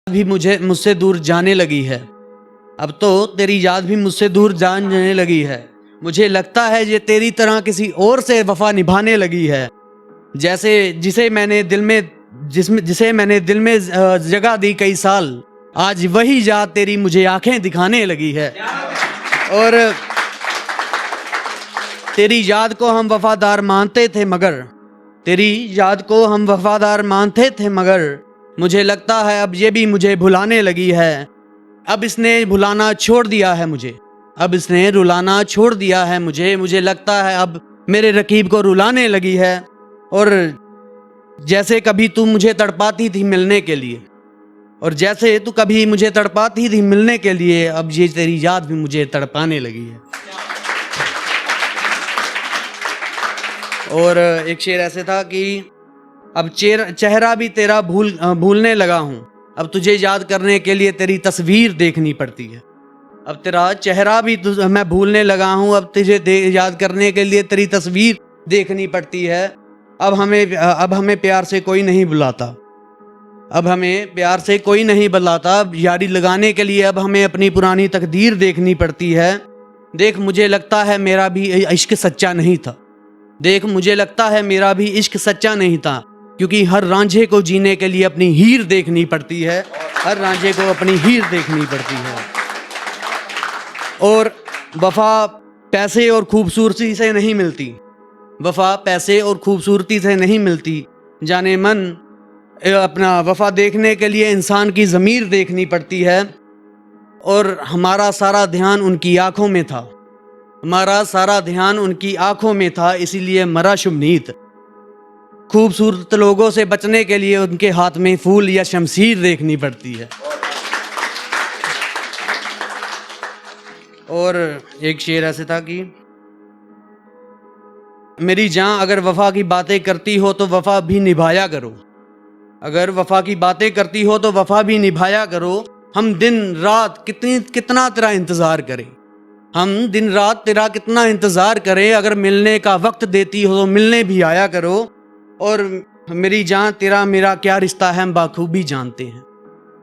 भी मुझसे दूर जाने लगी है। अब तो तेरी याद भी मुझसे दूर जाने लगी है। मुझे लगता है ये तेरी तरह किसी और से वफा निभाने लगी है। जैसे जिसे मैंने दिल में जगह दी कई साल, आज वही याद तेरी मुझे आंखें दिखाने लगी है। और तेरी याद को हम वफादार मानते थे मगर मुझे लगता है अब ये भी मुझे भुलाने लगी है। अब इसने रुलाना छोड़ दिया है मुझे लगता है अब मेरे रकीब को रुलाने लगी है। और जैसे कभी तू मुझे तड़पाती थी मिलने के लिए, अब ये तेरी याद भी मुझे तड़पाने लगी है। और एक शेर ऐसे था कि अब चेहरा भी तेरा भूलने लगा हूँ, अब तुझे याद करने के लिए तेरी तस्वीर देखनी पड़ती है। अब तेरा चेहरा भी मैं भूलने लगा हूँ, अब तुझे याद करने के लिए तेरी तस्वीर देखनी पड़ती है। अब हमें प्यार से कोई नहीं बुलाता, यारी लगाने के लिए अब हमें अपनी पुरानी तकदीर देखनी पड़ती है। देख मुझे लगता है मेरा भी इश्क सच्चा नहीं था, क्योंकि हर रांझे को जीने के लिए अपनी हीर देखनी पड़ती है। और वफा पैसे और खूबसूरती से नहीं मिलती, जाने मन अपना वफा देखने के लिए इंसान की ज़मीर देखनी पड़ती है। और हमारा सारा ध्यान उनकी आंखों में था, इसीलिए मरा शुभनीत। खूबसूरत लोगों से बचने के लिए उनके हाथ में फूल या शमशीर देखनी पड़ती है। और एक शेर ऐसे था कि मेरी जान अगर वफा की बातें करती हो तो वफा भी निभाया करो। हम दिन रात कितना तेरा इंतज़ार करें, अगर मिलने का वक्त देती हो तो मिलने भी आया करो। और मेरी जान तेरा मेरा क्या रिश्ता है हम बाखूबी जानते हैं,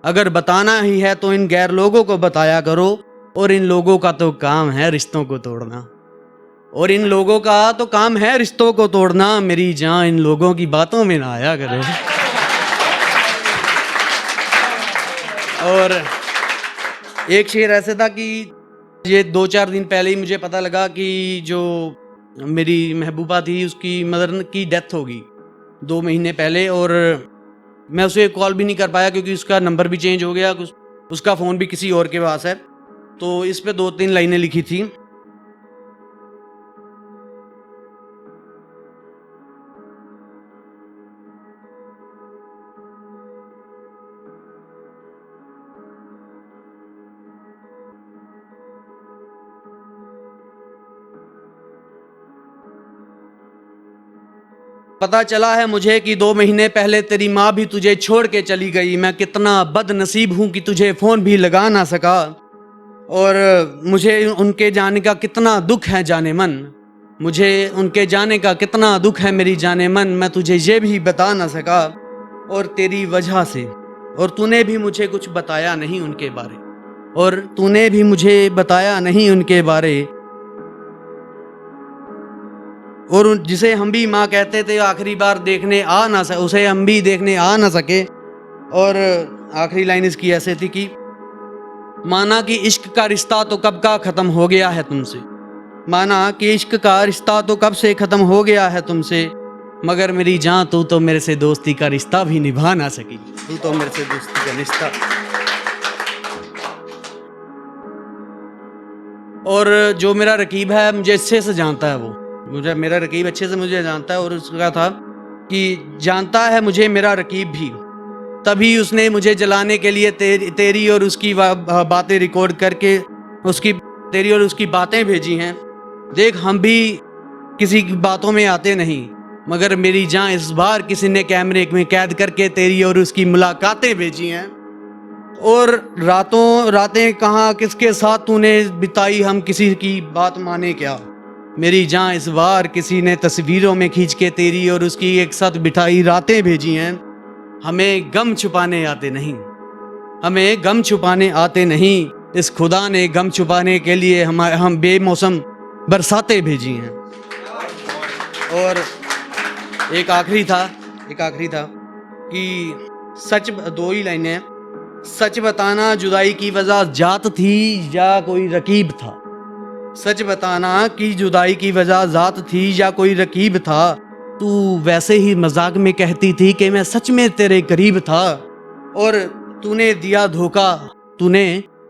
अगर बताना ही है तो इन गैर लोगों को बताया करो। और इन लोगों का तो काम है रिश्तों को तोड़ना, मेरी जान इन लोगों की बातों में ना आया करो। और एक शेर ऐसे था कि ये 2-4 दिन पहले ही मुझे पता लगा कि जो मेरी महबूबा थी उसकी मदर की डेथ होगी 2 महीने पहले। और मैं उसे कॉल भी नहीं कर पाया क्योंकि उसका नंबर भी चेंज हो गया, उसका फ़ोन भी किसी और के पास है। तो इस पे 2-3 लाइनें लिखी थी। पता चला है मुझे कि 2 महीने पहले तेरी माँ भी तुझे छोड़ के चली गई। मैं कितना बदनसीब हूँ कि तुझे फ़ोन भी लगा ना सका। और मुझे उनके जाने का कितना दुख है मेरी जाने मन, मैं तुझे ये भी बता ना सका। और तेरी वजह से, और तूने भी मुझे कुछ बताया नहीं उनके बारे। और जिसे हम भी माँ कहते थे आखिरी बार उसे हम भी देखने आ ना सके। और आखिरी लाइन इसकी ऐसे थी कि माना कि इश्क का रिश्ता तो कब का ख़त्म हो गया है तुमसे, मगर मेरी जान तू तो मेरे से दोस्ती का रिश्ता भी निभा ना सकी। और जो मेरा रकीब है मुझे अच्छे से जानता है, मेरा रकीब अच्छे से मुझे जानता है। और उसका था कि जानता है मुझे मेरा रकीब भी, तभी उसने मुझे जलाने के लिए तेरी और उसकी बातें रिकॉर्ड करके तेरी और उसकी बातें भेजी हैं। देख हम भी किसी की बातों में आते नहीं, मगर मेरी जान इस बार किसी ने कैमरे में कैद करके तेरी और उसकी मुलाकातें भेजी हैं। और रातें कहाँ किसके साथ तूने बिताई, हम किसी की बात माने क्या। मेरी जान इस बार किसी ने तस्वीरों में खींच के तेरी और उसकी एक साथ बिठाई रातें भेजी हैं। हमें गम छुपाने आते नहीं, हमें गम छुपाने आते नहीं, इस खुदा ने गम छुपाने के लिए हम बेमौसम बरसातें भेजी हैं। और एक आखिरी था कि सच, 2 ही लाइनें हैं। सच बताना जुदाई की वजह जात थी या कोई रकीब था। सच बताना कि जुदाई की वजह जात थी या कोई रकीब था। तू वैसे ही मजाक में कहती थी कि मैं सच में तेरे करीब था, और तूने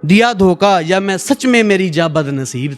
दिया धोखा या मैं सच में मेरी जा बदनसीब।